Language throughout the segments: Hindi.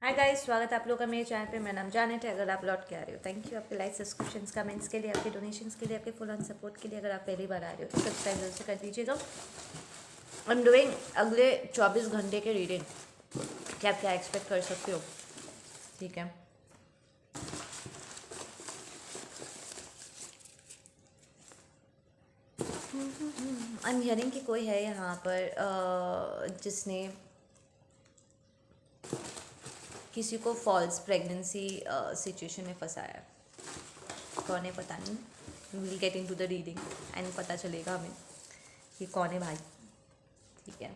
हाय गाइस, स्वागत है आप लोग का मेरे चैनल पे। मेरा नाम जानेट है। अगर आप लौट के आ रहे हो, थैंक यू आपके लाइक्स, सब्सक्रिप्शंस, कमेंट्स के लिए, आपके डोनेशंस के लिए, आपके फुल ऑन सपोर्ट के लिए। अगर आप पहली बार आ रहे हो तो सब्सक्राइब जरूर से कर दीजिएगा। आई एम डूइंग अगले 24 घंटे के रीडिंग कि आप क्या एक्सपेक्ट कर सकते हो। ठीक है, आई एम हियरिंग कि कोई है यहाँ पर जिसने किसी को फॉल्स प्रेगनेंसी सिचुएशन में फंसाया है। कौन है पता नहीं। Will get into the reading and पता चलेगा हमें कि कौन है भाई। ठीक है,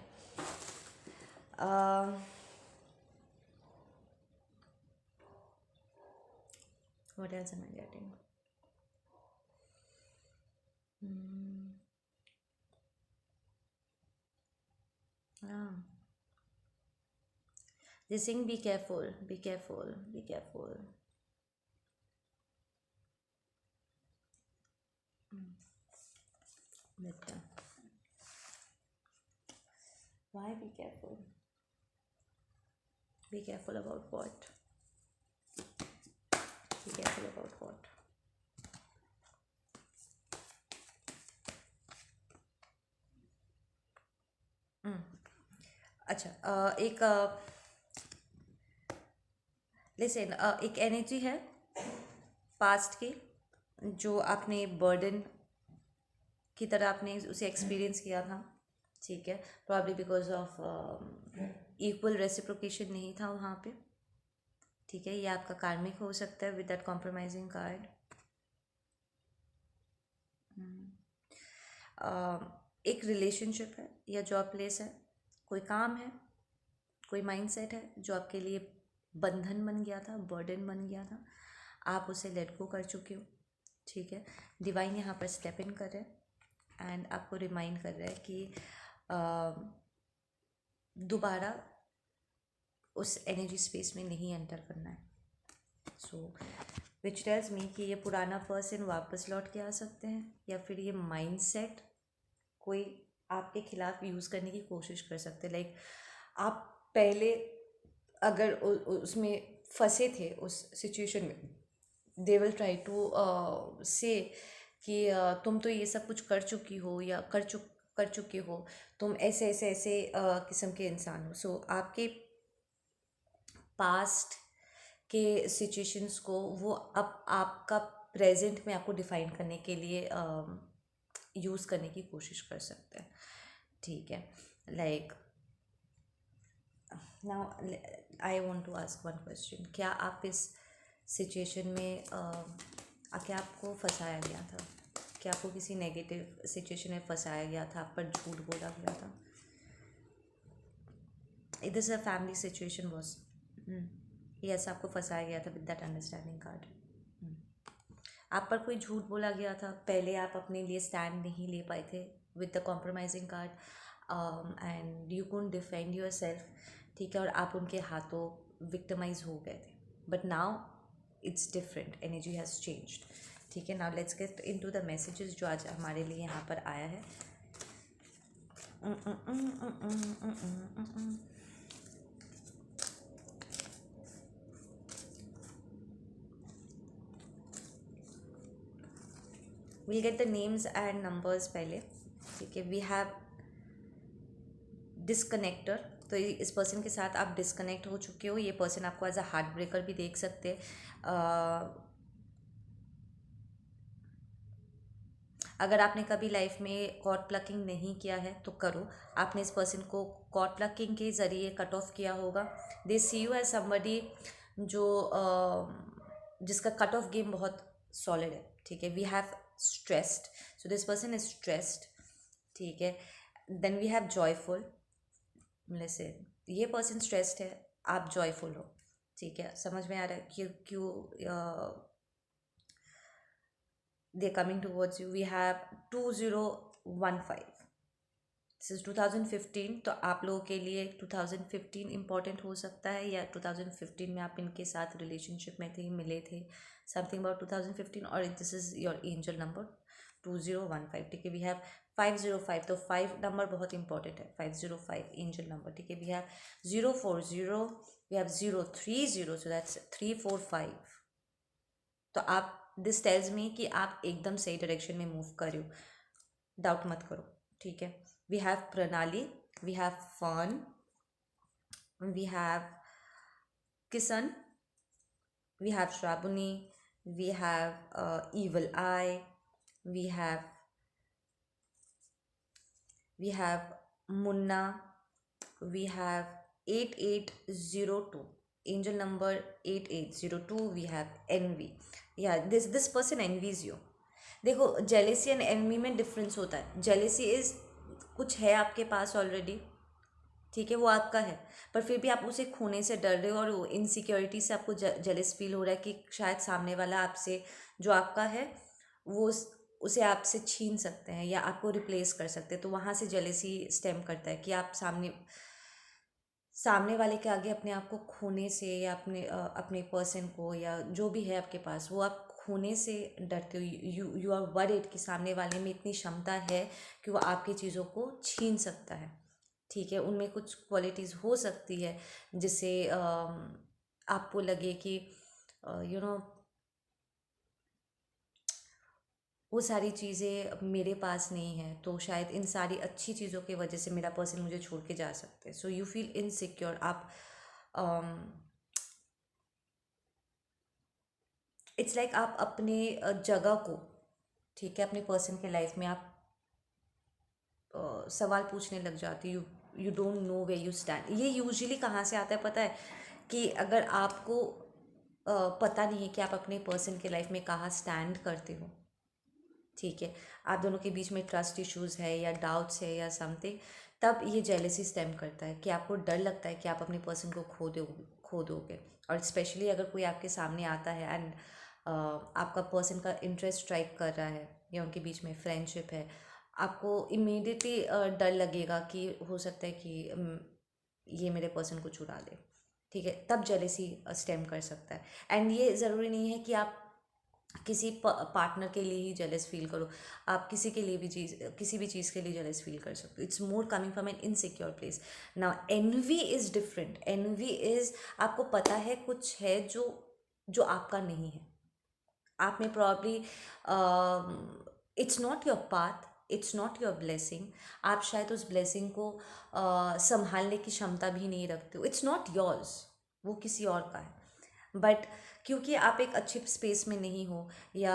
what else am I getting? Ah, they're saying be careful, be careful, be careful. But why be careful? Be careful about what? Be careful about what? अच्छा, एक लिसन, एक एनर्जी है पास्ट की जो आपने बर्डन की तरह आपने उसे एक्सपीरियंस किया था। ठीक है, probably because of equal reciprocation नहीं था वहाँ पे। ठीक है, ये आपका कार्मिक हो सकता है विद दैट कॉम्प्रोमाइजिंग कार्ड। एक रिलेशनशिप है या जॉब प्लेस है, कोई काम है, कोई माइंडसेट है जो आपके लिए बंधन बन गया था, बर्डन बन गया था। आप उसे लेट गो कर चुके हो। ठीक है, डिवाइन यहाँ पर स्टेप इन कर रहे हैं एंड आपको रिमाइंड कर रहा है कि दोबारा उस एनर्जी स्पेस में नहीं एंटर करना है। सो विच टेल्स मी कि ये पुराना पर्सन वापस लौट के आ सकते हैं या फिर ये माइंडसेट कोई आपके खिलाफ यूज़ करने की कोशिश कर सकते हैं। लाइक आप पहले अगर उसमें फंसे थे उस सिचुएशन में, दे विल ट्राई टू से कि तुम तो ये सब कुछ कर चुकी हो या कर चुके हो, तुम ऐसे ऐसे ऐसे किस्म के इंसान हो। सो आपके पास्ट के सिचुएशंस को वो अब आपका प्रेजेंट में आपको डिफाइन करने के लिए यूज़ करने की कोशिश कर सकते हैं। ठीक है, like now I want to ask one question. क्या आप इस सिचुएशन में क्या आपको फंसाया गया था? क्या आपको किसी नेगेटिव सिचुएशन में फंसाया गया था, आप पर झूठ बोला गया था? This a family situation was, yes, आपको फंसाया गया था विद दैट अंडरस्टैंडिंग कार्ड। आप पर कोई झूठ बोला गया था, पहले आप अपने लिए स्टैंड नहीं ले पाए थे with the compromising card and you couldn't defend your self. ठीक है, और आप उनके हाथों विक्टिमाइज हो गए थे। But now it's different, energy has changed. ठीक है, now let's get into the messages जो आज हमारे लिए यहाँ पर आया है। Will get the names and numbers पहले। ठीक है, वी हैव डिस्कनेक्टर। तो इस पर्सन के साथ आप डिस्कनेक्ट हो चुके हो। ये पर्सन आपको एज अ हार्ट ब्रेकर भी देख सकते हैं। अगर आपने कभी लाइफ में कॉट प्लकिंग नहीं किया है तो करो। आपने इस पर्सन को कॉट प्लकिंग के ज़रिए कट ऑफ किया होगा। They see you as somebody जो जिसका कट ऑफ गेम बहुत सॉलिड है। ठीक है, we have stressed, so this person is stressed. ठीक है, देन वी हैव जॉयफुल। से ये पर्सन स्ट्रेस्ड है, आप जॉयफुल हो। ठीक है, समझ में आ रहा है क्यों क्यों they coming towards you. We have 2015, this is 2015। तो आप लोगों के लिए 2015 इम्पॉर्टेंट हो सकता है, या 2015 में आप इनके साथ रिलेशनशिप में थे, मिले थे, समथिंग अबाउट 2015, और this is your angel number 2015। ठीक है, वी हैव 505, तो 5 नंबर बहुत इंपॉर्टेंट है, 505 एंजल नंबर, ठीक है। We have 040, we have 030, so that's 345। तो आप, दिस टेल्स मी कि आप एकदम सही डायरेक्शन में मूव कर रहे हो, डाउट मत करो, ठीक है। We have Pranali, we have fun, we have Kisan, we have Shrabuni, we have Evil Eye, we have Munna, we have 8802, angel number 8802, we have envy. Yeah, this person envies you. देखो, jealousy and envy में difference होता है. Jealousy is कुछ है आपके पास ऑलरेडी, ठीक है, वो आपका है, पर फिर भी आप उसे खोने से डर रहे हो, और वो इनसिक्योरिटी से आपको जेलस फील हो रहा है कि शायद सामने वाला आपसे, जो आपका है, वो उसे आपसे छीन सकते हैं या आपको रिप्लेस कर सकते हैं। तो वहाँ से जेलसी स्टेम करता है कि आप सामने वाले के आगे अपने आप को खोने से, या अपने पर्सन को, या जो भी है आपके पास, वो आप खोने से डरते हो। यू आर वरीड कि सामने वाले में इतनी क्षमता है कि वो आपकी चीज़ों को छीन सकता है, ठीक है। उनमें कुछ क्वालिटीज़ हो सकती है जिससे आपको लगे कि यू नो वो सारी चीज़ें मेरे पास नहीं है, तो शायद इन सारी अच्छी चीज़ों की वजह से मेरा पर्सन मुझे छोड़ के जा सकते हैं। So you feel insecure. आप इट्स लाइक आप अपने जगह को, ठीक है, अपने पर्सन के लाइफ में आप सवाल पूछने लग जाती, you don't know way you stand. ये यूजुअली कहाँ से आता है पता है? कि अगर आपको पता नहीं है कि आप अपने पर्सन के लाइफ में कहाँ स्टैंड करते हो, ठीक है, आप दोनों के बीच में ट्रस्ट इश्यूज़ है या डाउट्स है या समथिंग, तब ये जेलसी स्टेम करता है कि आपको डर लगता है कि आप अपने पर्सन को खो दोगे। और स्पेशली अगर कोई आपके सामने आता है एंड आपका पर्सन का इंटरेस्ट स्ट्राइक कर रहा है या उनके बीच में फ्रेंडशिप है, आपको इमीडिएटली डर लगेगा कि हो सकता है कि ये मेरे पर्सन को चुरा दे, ठीक है, तब जेलेसी स्टेम कर सकता है। एंड ये ज़रूरी नहीं है कि आप किसी पार्टनर के लिए ही जेलस फील करो, आप किसी के लिए भी किसी भी चीज़ के लिए जेलस फील कर सकते हो। It's more coming from an insecure place. Now envy is different. Envy is, आपको पता है कुछ है जो आपका नहीं है। आप में probably it's not your path, it's not your blessing. आप शायद उस ब्लेसिंग को संभालने की क्षमता भी नहीं रखते हो। इट्स नॉट योर्स, वो किसी और का है। बट क्योंकि आप एक अच्छे स्पेस में नहीं हो, या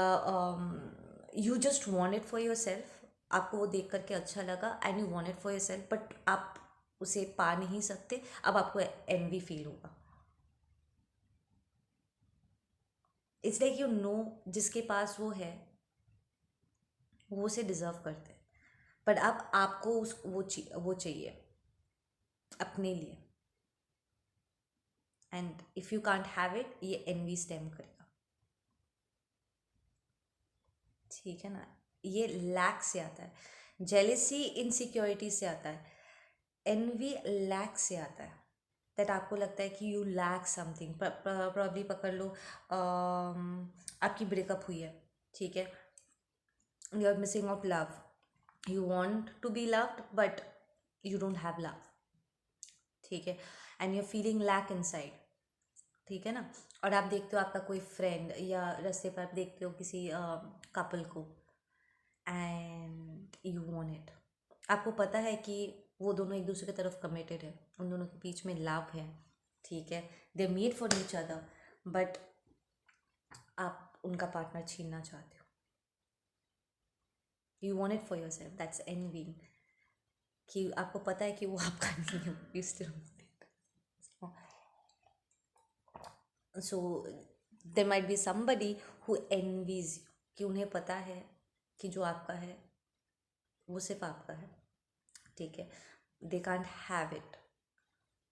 you just want it for your self, आपको वो देख करके अच्छा लगा and you want it for your self, but आप उसे पा नहीं सकते, अब आपको एनवी फील होगा। इट्स लाइक यू नो जिसके पास वो है वो उसे डिज़र्व करते हैं, पर अब आपको वो चाहिए अपने लिए, and if you can't have it, ये एनवी स्टेम करेगा, ठीक है ना। ये लैक से आता है, जेलेसी इनसिक्योरिटी से आता है, एनवी लैक से आता है। दैट आपको लगता है कि यू लैक समथिंग। प्रॉब्ली पकड़ लो, आपकी ब्रेकअप हुई है, ठीक है, you are missing out love, you want to be loved but you don't have love, ठीक है, and you are feeling lack inside, ठीक है ना। और आप देखते हो आपका कोई फ्रेंड, या रास्ते पर आप देखते हो किसी कपल को, एंड यू वॉन्ट इट। आपको पता है कि वो दोनों एक दूसरे की तरफ कमिटेड है, उन दोनों के बीच में लव है, ठीक है, they made for each other, but आप उनका पार्टनर छीनना चाहते हो। You want it for yourself, that's envy. कि आपको पता है कि वो आपका नहीं है, you still want it. So there might be somebody who envies you, कि उन्हें पता है कि जो आपका है वो सिर्फ आपका है, ठीक है, they can't have it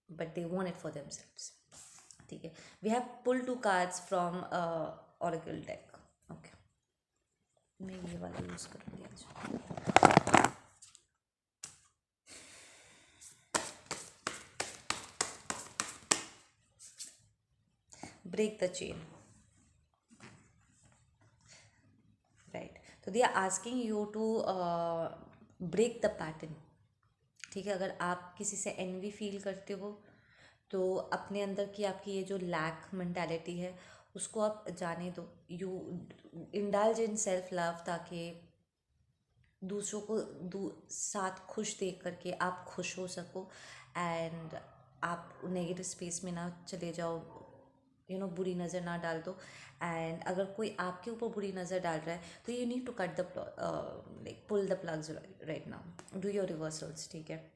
but they want it for themselves, ठीक है। We have pull 2 cards from oracle deck. Okay, मैं ये वाला यूज़ करूँगी आज। Break the chain, right. तो they are asking you to break the pattern. ठीक है, अगर आप किसी से एनवी फील करते हो तो अपने अंदर की आपकी ये जो लैक मेंटालिटी है उसको आप जाने दो। You indulge in self love, ताकि दूसरों को साथ खुश देख करके आप खुश हो सको, एंड आप नेगेटिव स्पेस में ना चले जाओ, बुरी नज़र ना डाल दो। एंड अगर कोई आपके ऊपर बुरी नज़र डाल रहा है तो you need to cut the like pull the plugs right now, do your reversals. ठीक है,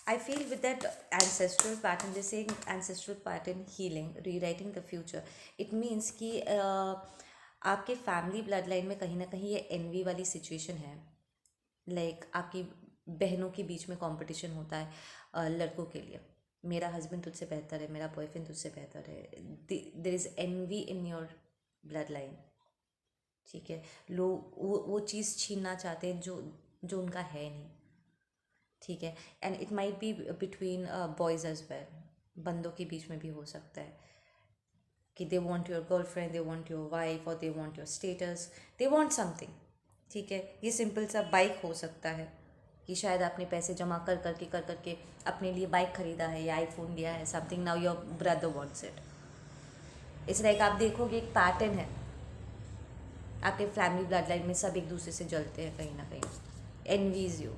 I feel with that ancestral pattern, they're saying ancestral pattern healing, rewriting the future. It means कि आपके फैमिली ब्लड लाइन में कहीं ना कहीं ये एनवी वाली सिचुएशन है। लाइक आपकी बहनों के बीच में कंपटीशन होता है लड़कों के लिए, मेरा हस्बैंड तुझसे बेहतर है, मेरा बॉयफ्रेंड तुझसे बेहतर है। There is envy in your blood line. ठीक है, लोग वो चीज़ छीनना चाहते हैं जो उनका है नहीं। ठीक है, and it might be between boys as well, बंदों के बीच में भी हो सकता है कि they want your girlfriend, they want your wife, और they want your status, they want something. ठीक है, ये सिंपल सा बाइक हो सकता है कि शायद आपने पैसे जमा कर करके अपने लिए बाइक खरीदा है या आईफोन लिया है, something, now your brother wants it. It's like आप देखोगे एक पैटर्न है, आपके फैमिली ब्लड लाइन में सब एक दूसरे से जलते हैं कहीं ना कहीं, envies you.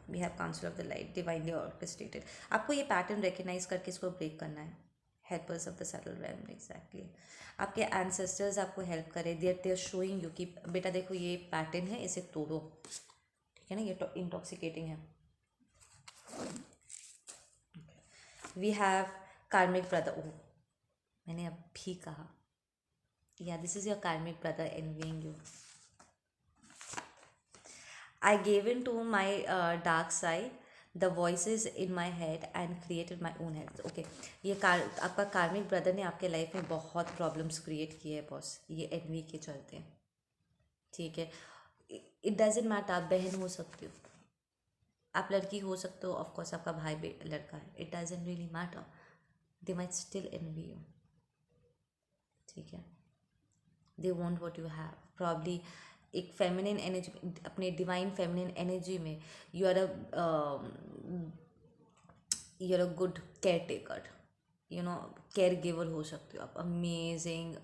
We have council of the light divinely orchestrated. आपको ये पैटर्न रिकग्नाइज करके इसको ब्रेक करना है। Helpers of the subtle realm, exactly. आपके एंसेस्टर्स आपको हेल्प करें, देयर शोइंग यू कि बेटा देखो ये पैटर्न है, इसे तोड़ो। ठीक है ना, ये तो इंटॉक्सिकेटिंग है। वी हैव कार्मिक ब्रदर। ओह, मैंने अभी कहा, या दिस इज योर कार्मिक brother envying you. I gave in to my dark side, the voices in my head and created my own head. Okay, ये आपका कार्मिक ब्रदर ने आपके लाइफ में बहुत प्रॉब्लम्स क्रिएट किए हैं बॉस, ये एनवी के चलते। ठीक है, इट डजेंट मैटर, आप बहन हो सकते हो, आप लड़की हो सकते हो, ऑफकोर्स आपका भाई लड़का है, it doesn't really matter, they might still envy you. ठीक है, they want what you have, probably एक फेमिनिन एनर्जी, अपने डिवाइन फेमिनिन एनर्जी में you are a good caretaker, caregiver हो सकते हो आप, अमेजिंग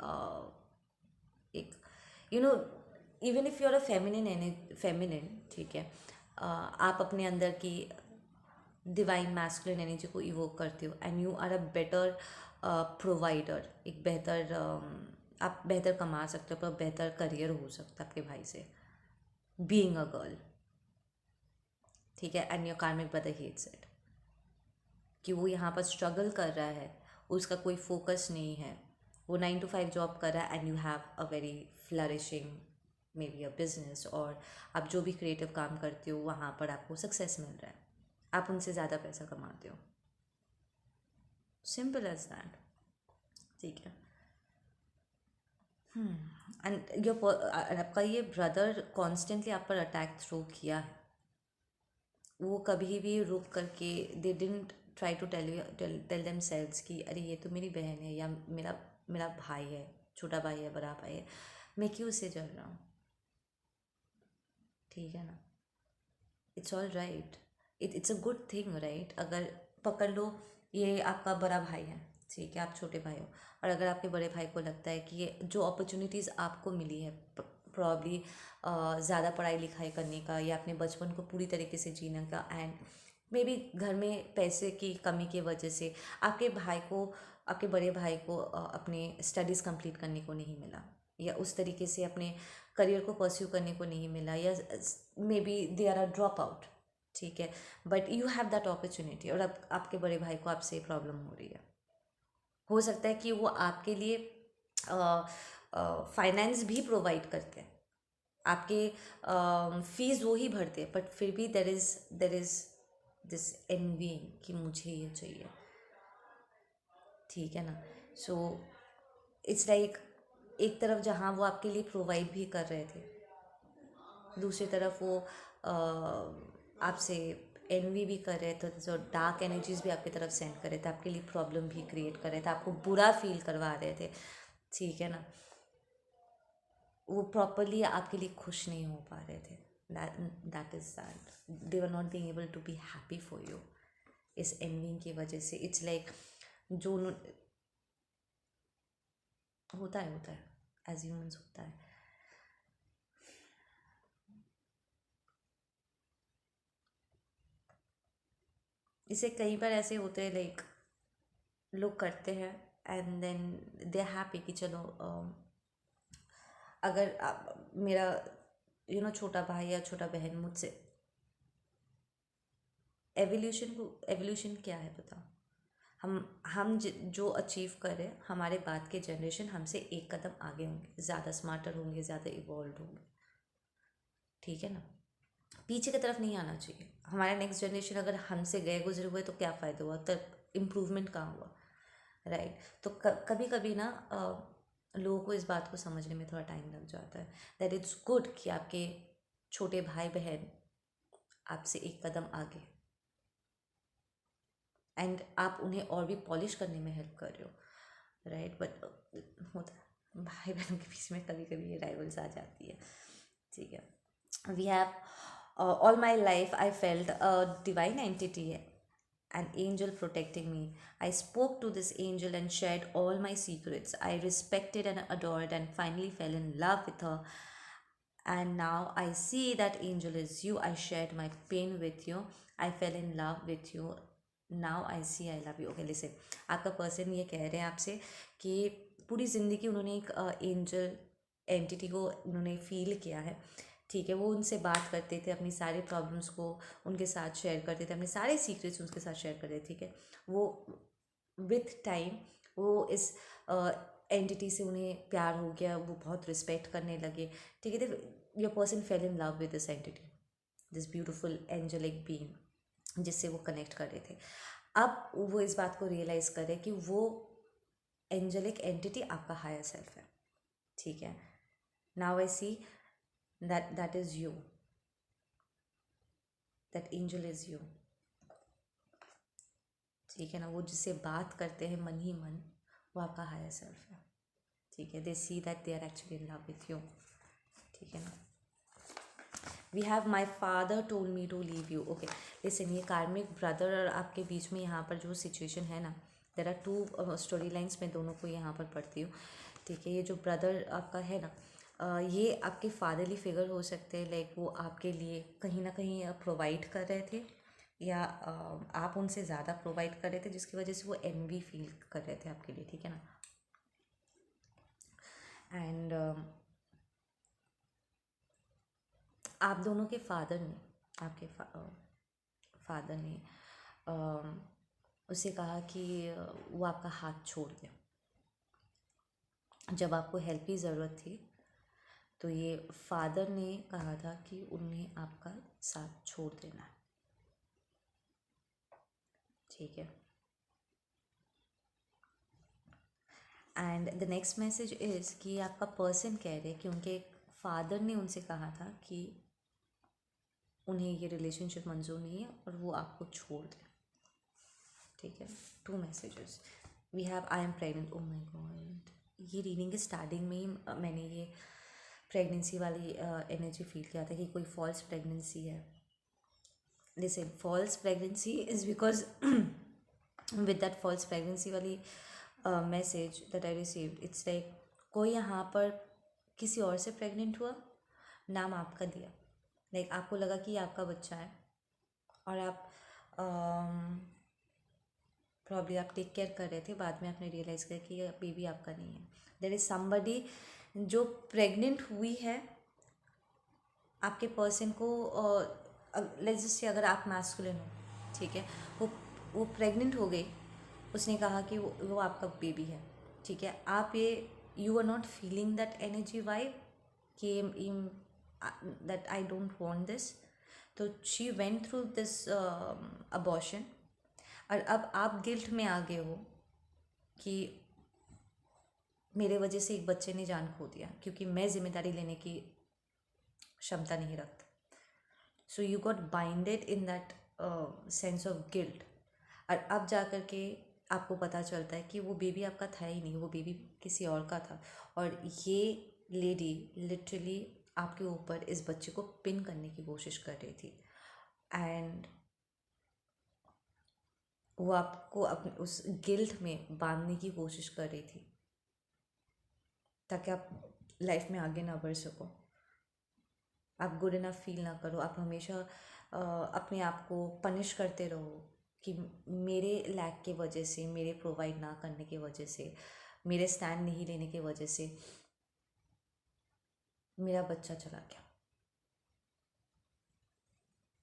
एक even if you are a feminine. ठीक है, आप अपने अंदर की डिवाइन मैस्कुलिन एनर्जी को इवोक करते हो, and you are a better provider, एक बेहतर आप बेहतर कमा सकते हो, पर बेहतर करियर हो सकता है आपके भाई से, बीइंग अ गर्ल। ठीक है, एंड योर कार्मिक ब्रदर हेट्स इट कि वो यहाँ पर स्ट्रगल कर रहा है, उसका कोई फोकस नहीं है, वो 9 to 5 जॉब कर रहा है, and you have a very flourishing may be a business, और आप जो भी क्रिएटिव काम करते हो वहाँ पर आपको सक्सेस मिल रहा है, आप उनसे ज़्यादा पैसा कमाते हो, सिंपल एज दैट। ठीक है, एंड योर आपका ये ब्रदर कॉन्स्टेंटली आप पर अटैक थ्रो किया है, वो कभी भी रुक करके they didn't try to tell themselves कि अरे ये तो मेरी बहन है, या मेरा भाई है, छोटा भाई है, बड़ा भाई है, मैं क्यों उससे जल रहा हूँ। ठीक है ना, it's all right, it's a good thing right. अगर पकड़ लो ये आपका बड़ा भाई है, ठीक है, आप छोटे भाई हो, और अगर आपके बड़े भाई को लगता है कि ये जो अपॉर्चुनिटीज़ आपको मिली है प्रॉब्ली ज़्यादा पढ़ाई लिखाई करने का, या अपने बचपन को पूरी तरीके से जीने का, एंड मे बी घर में पैसे की कमी की वजह से आपके बड़े भाई को अपने स्टडीज़ कंप्लीट करने को नहीं मिला, या उस तरीके से अपने करियर को परस्यू करने को नहीं मिला, या maybe they are a dropout. ठीक है, but you have that opportunity, और अब आपके बड़े भाई को आपसे प्रॉब्लम हो रही है, हो सकता है कि वो आपके लिए फाइनेंस भी प्रोवाइड करते हैं, आपके फीस वो ही भरते हैं, बट फिर भी देर इज़ दिस एनवीइंग कि मुझे ये चाहिए। ठीक है ना, सो इट्स लाइक एक तरफ जहाँ वो आपके लिए प्रोवाइड भी कर रहे थे, दूसरी तरफ वो आपसे एनवी भी कर रहे थे, जो डार्क एनर्जीज भी आपकी तरफ सेंड कर रहे थे, आपके लिए प्रॉब्लम भी क्रिएट कर रहे थे, आपको बुरा फील करवा रहे थे, ठीक है ना, वो प्रॉपरली आपके लिए खुश नहीं हो पा रहे थे. That is that they were not being able to be happy for you. इस एनविंग की वजह से इट्स लाइक जो होता है एज ह्यूमंस होता है. इसे कई बार ऐसे होते हैं लाइक लोग करते हैं and then they are happy कि चलो अगर मेरा छोटा भाई या छोटा बहन मुझसे एवोल्यूशन क्या है बताओ. जो अचीव करें हमारे बाद के जनरेशन हमसे एक कदम आगे होंगे, ज़्यादा स्मार्टर होंगे, ज़्यादा इवॉल्व होंगे. ठीक है ना, पीछे की तरफ नहीं आना चाहिए. हमारा नेक्स्ट जनरेशन अगर हमसे गए गुजरे हुए तो क्या फ़ायदा हुआ, तब इम्प्रूवमेंट कहाँ हुआ. राइट. तो कभी कभी ना लोगों को इस बात को समझने में थोड़ा टाइम लग जाता है दैट इट्स गुड कि आपके छोटे भाई बहन आपसे एक कदम आगे एंड आप उन्हें और भी पॉलिश करने में हेल्प कर रहे हो. राइट. बट होता है भाई बहनों के बीच में कभी कभी ये राइवल्स आ जाती है. ठीक है. We have all my life I felt a divine entity, an angel protecting me. I spoke to this angel and shared all my secrets. I respected and adored and finally fell in love with her. And now I see that angel is you. I shared my pain with you. I fell in love with you. Now I see I love you. Okay, listen. आपका पर्सन ये कह रहे हैं आपसे कि पूरी ज़िंदगी उन्होंने एक एंजल एंटिटी को उन्होंने फील किया है. ठीक है, वो उनसे बात करते थे, अपनी सारी प्रॉब्लम्स को उनके साथ शेयर करते थे, अपने सारे सीक्रेट्स उनके साथ शेयर करते थे. ठीक है, वो विथ टाइम वो इस एंटिटी से उन्हें प्यार हो गया, वो बहुत रिस्पेक्ट करने लगे. ठीक है, your person fail in love with this entity, this beautiful angelic being जिससे वो कनेक्ट कर रहे थे. अब वो इस बात को रियलाइज़ करें कि वो एंजलिक एंटिटी आपका हायर सेल्फ है. ठीक है, now I see that is you, that angel is you. ठीक है ना, वो जिससे बात करते हैं मन ही मन वो आपका हायर सेल्फ है. ठीक है, they see that they are actually in love with you. ठीक है ना. We have my father told me to leave you. Okay, listen, ये कार्मिक ब्रदर और आपके बीच में यहाँ पर जो सिचुएशन है ना, there are two story lines, मैं दोनों को यहाँ पर पढ़ती हूँ. ठीक है, ये जो ब्रदर आपका है ना, ये आपके फादरली फिगर हो सकते हैं. लाइक वो आपके लिए कहीं ना कहीं प्रोवाइड कर रहे थे या आप उनसे ज़्यादा प्रोवाइड कर रहे थे, जिसकी वजह से वो एनवी फील कर रहे थे आपके लिए. ठीक है ना. एंड आप दोनों के फादर ने आपके फादर ने उसे कहा कि वो आपका हाथ छोड़ दे. जब आपको हेल्प की ज़रूरत थी तो ये फादर ने कहा था कि उन्हें आपका साथ छोड़ देना है. ठीक है. And the next message is कि आपका पर्सन कह रहे कि उनके फादर ने उनसे कहा था कि उन्हें ये रिलेशनशिप मंजूर नहीं है और वो आपको छोड़ दें. ठीक है. 2 messages we have. I am pregnant. Oh my god, ये रीडिंग के स्टार्टिंग में ही मैंने ये प्रेगनेंसी वाली एनर्जी फील किया था कि कोई फॉल्स प्रेगनेंसी है. Listen, false pregnancy is because with that false pregnancy वाली message that I received, it's like कोई यहाँ पर किसी और से प्रेग्नेंट हुआ, नाम आपका दिया. लाइक आपको लगा कि ये आपका बच्चा है और आप प्रॉब्ली आप टेक केयर कर रहे थे, बाद में आपने रियलाइज़ किया कि ये बेबी आपका नहीं है. देयर इज़ समबडी जो प्रेग्नेंट हुई है आपके पर्सन को. लेट्स जस्ट से अगर आप मैस्कुलिन हो, ठीक है, वो प्रेग्नेंट हो गई, उसने कहा कि वो आपका बेबी है. ठीक है, आप ये you are not feeling that energy vibe कि that I don't want this. तो she went through this abortion और अब आप गिल्ट में आ गए हो कि मेरे वजह से एक बच्चे ने जान खो दिया क्योंकि मैं जिम्मेदारी लेने की क्षमता नहीं रखता. So you got binded in that sense of guilt. और अब जा कर के आपको पता चलता है कि वो बेबी आपका था ही नहीं, वो बेबी किसी और का था। और ये लेडी लिटरली आपके ऊपर इस बच्चे को पिन करने की कोशिश कर रही थी, एंड वो आपको अपने उस गिल्ट में बांधने की कोशिश कर रही थी ताकि आप लाइफ में आगे ना बढ़ सको, आप गुड इनफ फील ना करो, आप हमेशा अपने आप को पनिश करते रहो कि मेरे लैक की वजह से, मेरे प्रोवाइड ना करने की वजह से, मेरे स्टैंड नहीं लेने की वजह से मेरा बच्चा चला गया।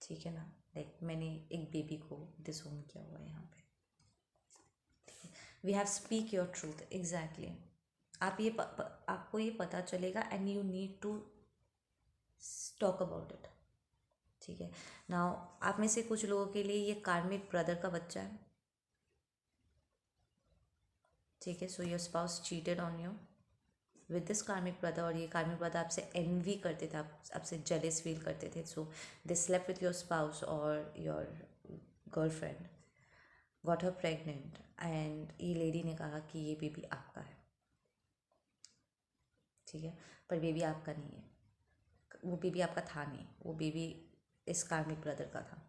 ठीक है ना, लाइक मैंने एक बेबी को डिसोन किया हुआ है यहाँ पे। We have speak your truth, exactly. आप ये आपको ये पता चलेगा and you need to talk about it. ठीक है, नाउ आप में से कुछ लोगों के लिए ये कार्मिक ब्रदर का बच्चा है। ठीक है, so your spouse cheated on you with this karmic brother, और ये कार्मिक ब्रदर आपसे एनवी करते थे, आपसे जेलस फील करते थे। सो दे स्लेप्ट विथ योर स्पाउस और your girlfriend, got her pregnant, and ये लेडी ने कहा कि ये बेबी आपका है। ठीक है, पर बेबी आपका नहीं है, वो बेबी आपका था नहीं, वो बेबी इस कार्मिक ब्रदर का था।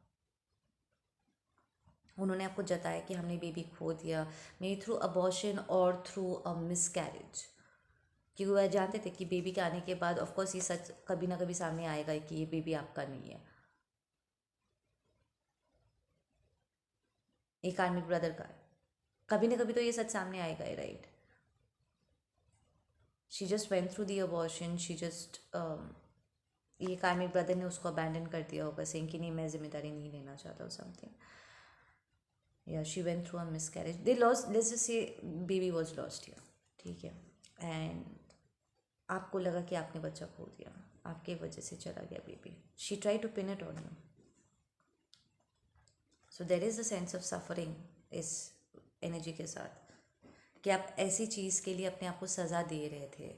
उन्होंने आपको जताया कि हमने बेबी खो दिया, मे थ्रू अबॉर्शन और थ्रू अ मिसकैरेज, क्योंकि वह जानते थे कि बेबी के आने के बाद ऑफकोर्स ये सच कभी ना कभी सामने आएगा कि ये बेबी आपका नहीं है, ये कार्मिक ब्रदर का है। कभी ना कभी तो ये सच सामने आएगा, right. She just went through the abortion, she just ये कार्मिक ब्रदर ने उसको अबैंडन कर दिया होगा, सेइंग कि नहीं मैं जिम्मेदारी नहीं लेना चाहता हूँ समथिंग, या she went through a miscarriage, they lost, let's just say baby was lost here. ठीक है, एंड आपको लगा कि आपने बच्चा खो दिया, आपके वजह से चला गया baby, she try to pin it on you. So there is a sense of suffering इस एनर्जी के साथ, कि आप ऐसी चीज़ के लिए अपने आप को सज़ा दे रहे थे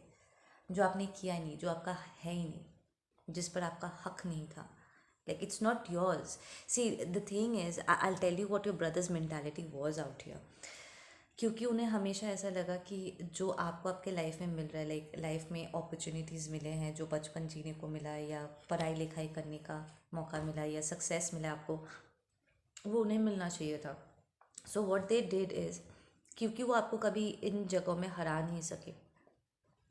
जो आपने किया नहीं, जो आपका है ही नहीं, जिस पर आपका हक नहीं था। Like it's not yours. See the thing is, I tell you what your brother's mentality was out here. क्योंकि उन्हें हमेशा ऐसा लगा कि जो आपको आपके लाइफ में मिल रहा है, लाइक लाइफ में अपॉर्चुनिटीज़ मिले हैं, जो बचपन जीने को मिला है, या पढ़ाई लिखाई करने का मौका मिला, या सक्सेस मिला आपको, वो उन्हें मिलना चाहिए था। So what they did is, क्योंकि वो आपको कभी इन जगहों में हरा नहीं सके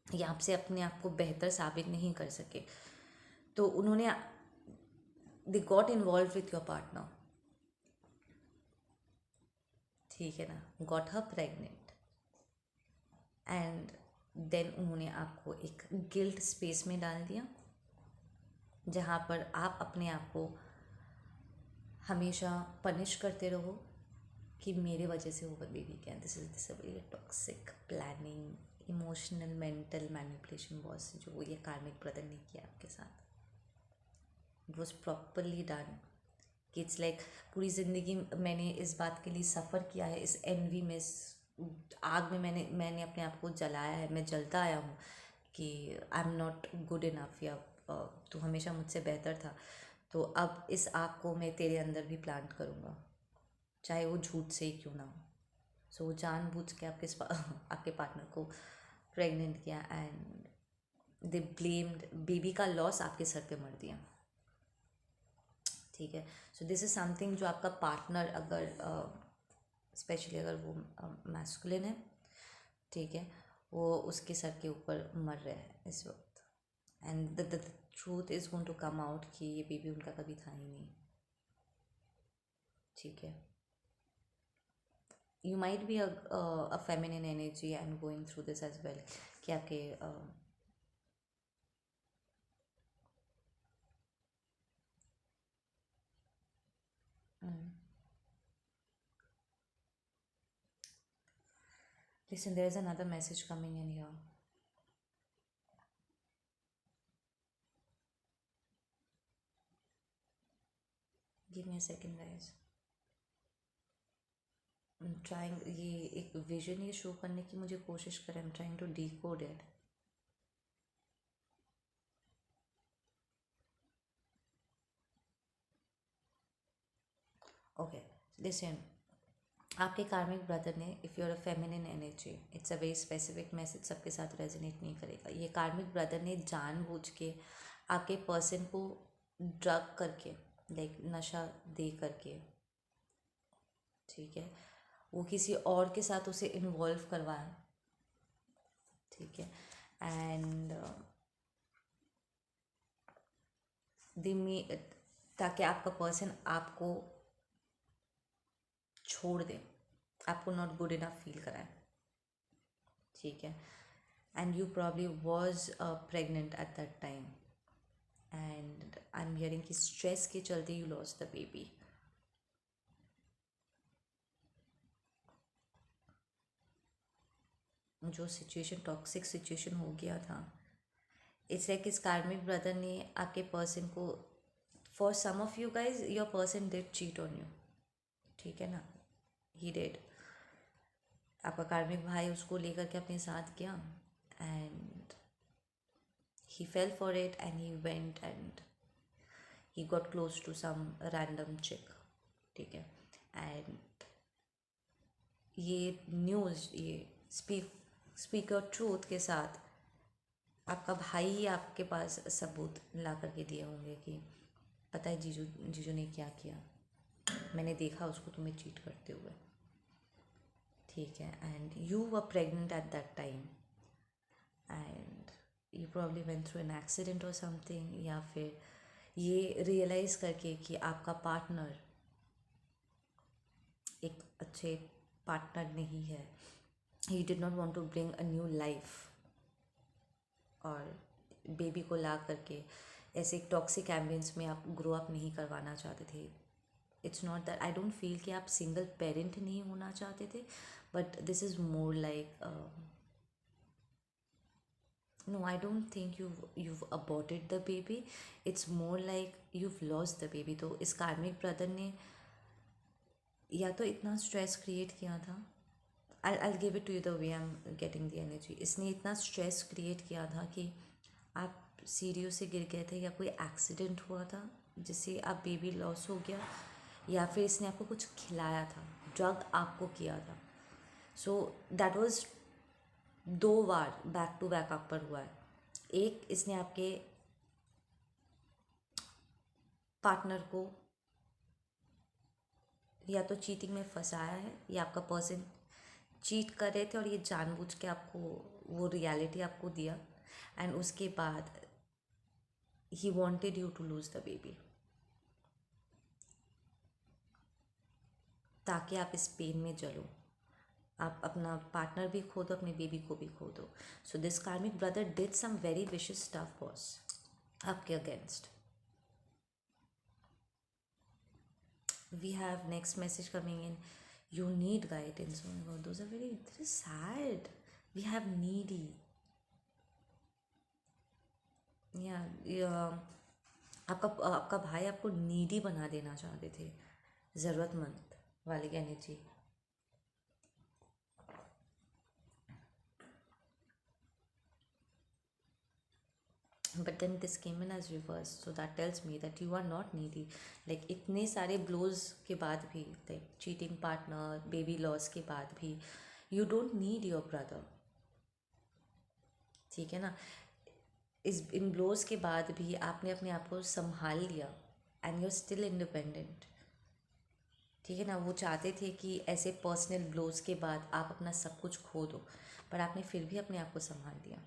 या आपसे अपने आप को बेहतर साबित नहीं कर सके, तो उन्होंने, they got involve with your partner. ठीक है ना, got her pregnant, and then उन्होंने आपको एक गिल्ट स्पेस में डाल दिया, जहाँ पर आप अपने आप को हमेशा पनिश करते रहो कि मेरे वजह से वो बेबी क्या। This very toxic planning, emotional mental manipulation boss जो ये कार्मिक ब्रदर ने किया आपके साथ, इट वॉज प्रॉपरली डन। कि इट्स लाइक पूरी ज़िंदगी मैंने इस बात के लिए सफ़र किया है, इस एनवी में, इस आग में मैंने अपने आप को जलाया है, मैं जलता आया हूँ कि I am not good enough, या तू हमेशा मुझसे बेहतर था, तो अब इस आग को मैं तेरे अंदर भी प्लांट करूँगा, चाहे वो झूठ से ही क्यों ना हो। सो वो जानबूझ के आपके पार्टनर को प्रेग्नेंट किया, एंड दे ब्लेम्ड, बेबी का लॉस आपके सर पे मर दिया। ठीक है, सो दिस इज़ समथिंग जो आपका पार्टनर, अगर स्पेशली अगर वो मैस्कुलिन है, ठीक है, वो उसके सर के ऊपर मर रहा है इस वक्त, and the truth is going to come out कि ये बेबी उनका कभी था ही नहीं। ठीक है, you might be a feminine energy and going through this as well, कि आपके listen, there is another message coming in here. Give me a second guys, I'm trying, ये एक विजन ये शो करने की मुझे कोशिश करें, I'm trying to decode it. Okay, listen, आपके कार्मिक ब्रदर ने, if you're a feminine energy, it's a very specific message, सबके साथ रेजोनेट नहीं करेगा। ये कार्मिक ब्रदर ने जानबूझ के आपके पर्सन को ड्रग करके, लाइक नशा दे करके, ठीक है, वो किसी और के साथ उसे इन्वॉल्व करवाया, ठीक है, एंड दिमी ताकि आपका पर्सन आपको छोड़ दे, आपको नॉट गुड इनफ फील कराए, ठीक है, and you probably was pregnant at that time, and I am hearing कि स्ट्रेस के चलते यू लॉस्ट द बेबी। जो सिचुएशन टॉक्सिक सिचुएशन हो गया था, इट्स लाइक इस कार्मिक ब्रदर ने आपके पर्सन को, for some of you guys your person did cheat on you, ठीक है ना, ही डिड। आपका कार्मिक भाई उसको लेकर के अपने साथ गया, and he fell for it and he went and he got close to some random chick, ठीक है, एंड ये न्यूज़, ये स्पीकर ट्रूथ के साथ आपका भाई ही आपके पास सबूत ला करके दिए होंगे कि पता है जीजू जीजू ने क्या किया, मैंने देखा उसको तुम्हें चीट करते हुए, ठीक है, and you were pregnant at that time, and you probably went through an accident और समथिंग, या फिर ये रियलाइज़ करके कि आपका पार्टनर एक अच्छे पार्टनर नहीं है, he did not want to bring a new life, और बेबी को ला करके ऐसे एक टॉक्सिक एम्बियंस में आप ग्रो अप नहीं करवाना चाहते थे। It's not that, I don't feel कि आप सिंगल पेरेंट नहीं होना चाहते थे, but this is more like, no, I don't think you've aborted the baby. It's more like you've lost the baby. तो इस कार्मिक ब्रदर ने या तो इतना स्ट्रेस क्रिएट किया था, I'll give it to you the way I'm getting the energy. इसने इतना स्ट्रेस क्रिएट किया था कि आप सीढ़ियों से गिर गए थे, या कोई एक्सीडेंट हुआ था जिससे आप बेबी लॉस हो गया, या फिर इसने आपको कुछ खिलाया था, ड्रग आपको किया था। सो दैट वाज 2 बार बैक टू बैक आप पर हुआ है। एक, इसने आपके पार्टनर को या तो चीटिंग में फंसाया है, या आपका पर्सन चीट कर रहे थे और ये जानबूझ के आपको वो रियलिटी आपको दिया, एंड उसके बाद he wanted you to lose the baby, ताकि आप इस पेन में जलो, आप अपना पार्टनर भी खो दो, अपने बेबी को भी खो दो। So this karmic brother did some very vicious stuff boss आपके against. We have next message coming in, you need guidance. Oh my god, those are very sad. We have needy, yeah, आपका भाई आपको नीडी बना देना चाहते थे, ज़रूरतमंद वाली energy. But then this came in as reverse, so that tells me that you are not needy. Like इतने सारे ब्लोज के बाद भी, like cheating partner, baby loss के बाद भी, you don't need your brother, ठीक है ना। इन ब्लोज के बाद भी आपने अपने आप को संभाल लिया, and you are still independent, ठीक है ना। वो चाहते थे कि ऐसे पर्सनल ब्लोज के बाद आप अपना सब कुछ खो दो, पर आपने फिर भी अपने आप को संभाल लिया।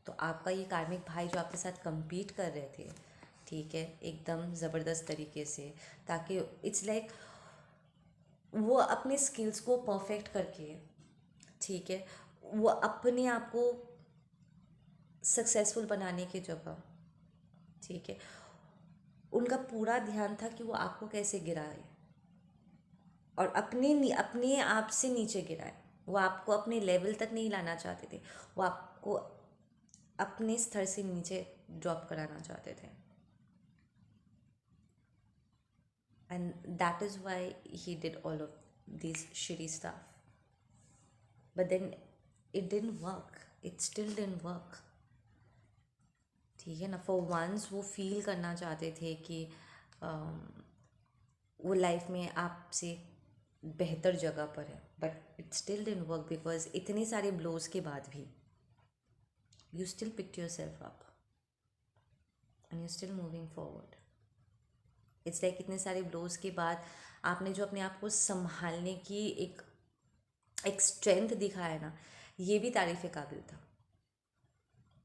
तो आपका ये कार्मिक भाई जो आपके साथ compete कर रहे थे, ठीक है, एकदम ज़बरदस्त तरीके से, ताकि इट्स लाइक वो अपने स्किल्स को परफेक्ट करके, ठीक है, वो अपने आप को सक्सेसफुल बनाने की जगह, ठीक है, उनका पूरा ध्यान था कि वो आपको कैसे गिराए, और अपने आप से नीचे गिराए। वो आपको अपने लेवल तक नहीं लाना चाहते थे, वो आपको अपने स्तर से नीचे ड्रॉप कराना चाहते थे, and that is why he did all of this shitty stuff. But then it didn't work, it still didn't work, ठीक है ना। फॉर वंस वो फील करना चाहते थे कि वो लाइफ में आपसे बेहतर जगह पर है, but it still didn't work because इतने सारे ब्लोज के बाद भी you still picked your self up and you still moving forward. It's like इतने सारे ब्लोज के बाद आपने जो अपने आप को संभालने की एक स्ट्रेंथ दिखाया ना, ये भी तारीफ़ काबिल था।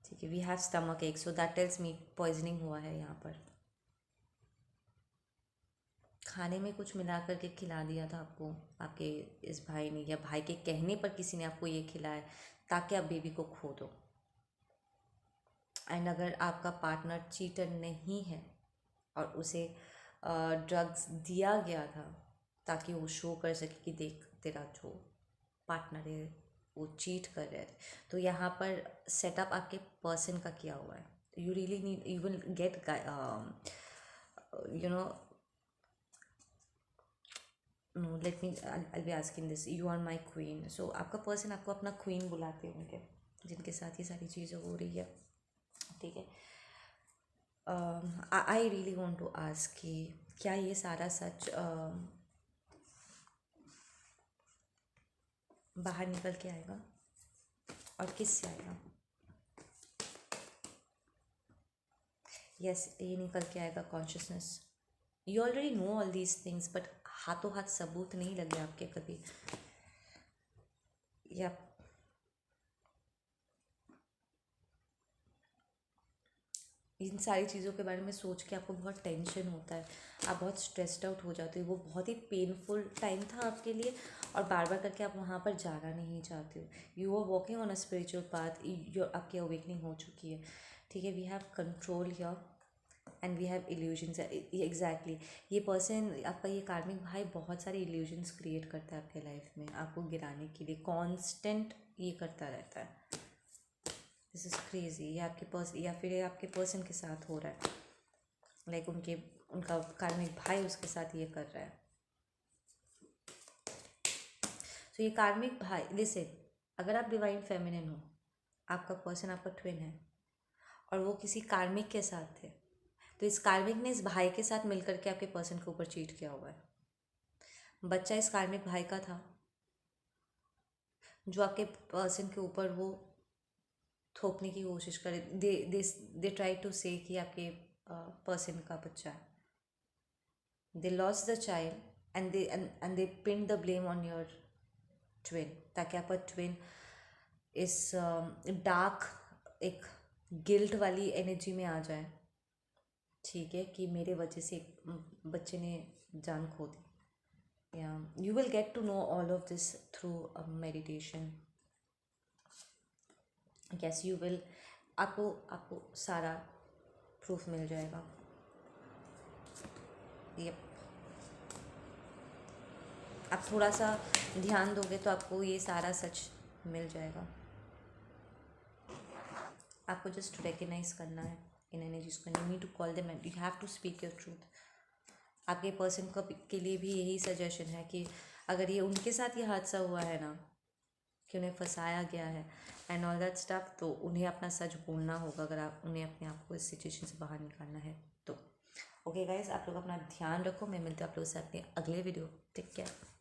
ठीक है, वी हैव स्टमक एक, सो दैट टेल्स मी पॉइजनिंग हुआ है यहाँ पर। खाने में कुछ मिला करके खिला दिया था आपको आपके इस भाई ने, या भाई के कहने पर किसी ने आपको ये खिलाया ताकि आप बेबी को खो दो। एंड अगर आपका पार्टनर चीटर नहीं है और उसे ड्रग्स दिया गया था ताकि वो शो कर सके कि देख तेरा जो पार्टनर है वो चीट कर रहे थे, तो यहाँ पर सेटअप आपके पर्सन का किया हुआ है। You really need, you will get you know, no let me, I be asking this, you are my queen. So आपका पर्सन आपको अपना क्वीन बुलाते होंगे, जिनके साथ ये सारी चीज़ें हो रही है। ठीक है, I really want to ask कि क्या ये सारा सच बाहर निकल के आएगा और किससे आएगा? यस, ये निकल के आएगा consciousness. You already know all these things, but हाथों हाथ सबूत नहीं लगे आपके कभी, या इन सारी चीज़ों के बारे में सोच के आपको बहुत टेंशन होता है, आप बहुत स्ट्रेस्ड आउट हो जाते हो। वो बहुत ही पेनफुल टाइम था आपके लिए और बार बार करके आप वहाँ पर जाना नहीं चाहते हो। You are walking on a spiritual path, जो आपकी अवेकनिंग हो चुकी है। ठीक है, we have control here and we have illusions. Exactly, ये पर्सन आपका, ये कार्मिक भाई बहुत सारे इल्यूजन्स क्रिएट करता है आपके लाइफ में, आपको गिराने के लिए कॉन्स्टेंट ये करता रहता है। This is crazy. ये आपके पर्सन या फिर ये आपके पर्सन के साथ हो रहा है, लाइक उनका कार्मिक भाई उसके साथ ये कर रहा है। तो ये कार्मिक भाई, जैसे अगर आप डिवाइन फेमिनिन हो, आपका पर्सन आपका ट्विन है और वो किसी कार्मिक के साथ थे, तो इस कार्मिक ने इस भाई के साथ मिलकर के आपके पर्सन के ऊपर चीट किया हुआ है। बच्चा इस कार्मिक भाई का था जो आपके पर्सन के ऊपर वो थोपने की कोशिश करे। दे ट्राई टू से कि आपके पर्सन का बच्चा है। They loss the child and they pin the blame on your twin, ताकि आपका ट्विन इस डार्क एक गिल्ट वाली एनर्जी में आ जाए। ठीक है, कि मेरे वजह से बच्चे ने जान खो दी। या you will get to know all of this through meditation. Yes, you will, आपको सारा प्रूफ मिल जाएगा। यप, आप थोड़ा सा ध्यान दोगे तो आपको ये सारा सच मिल जाएगा। आपको जस्ट रिकग्नाइज करना है इन एनर्जीज को, you need to call them and you have to speak your truth. आपके पर्सन के लिए भी यही सजेशन है कि अगर ये उनके साथ ये हादसा हुआ है ना, कि उन्हें फंसाया गया है एंड ऑल दैट स्टफ, तो उन्हें अपना सच बोलना होगा अगर आप उन्हें अपने आप को इस सिचुएशन से बाहर निकालना है तो। ओके गाइज, आप लोग अपना ध्यान रखो। मैं मिलती हूँ आप लोगों से अपने अगले वीडियो। Take care.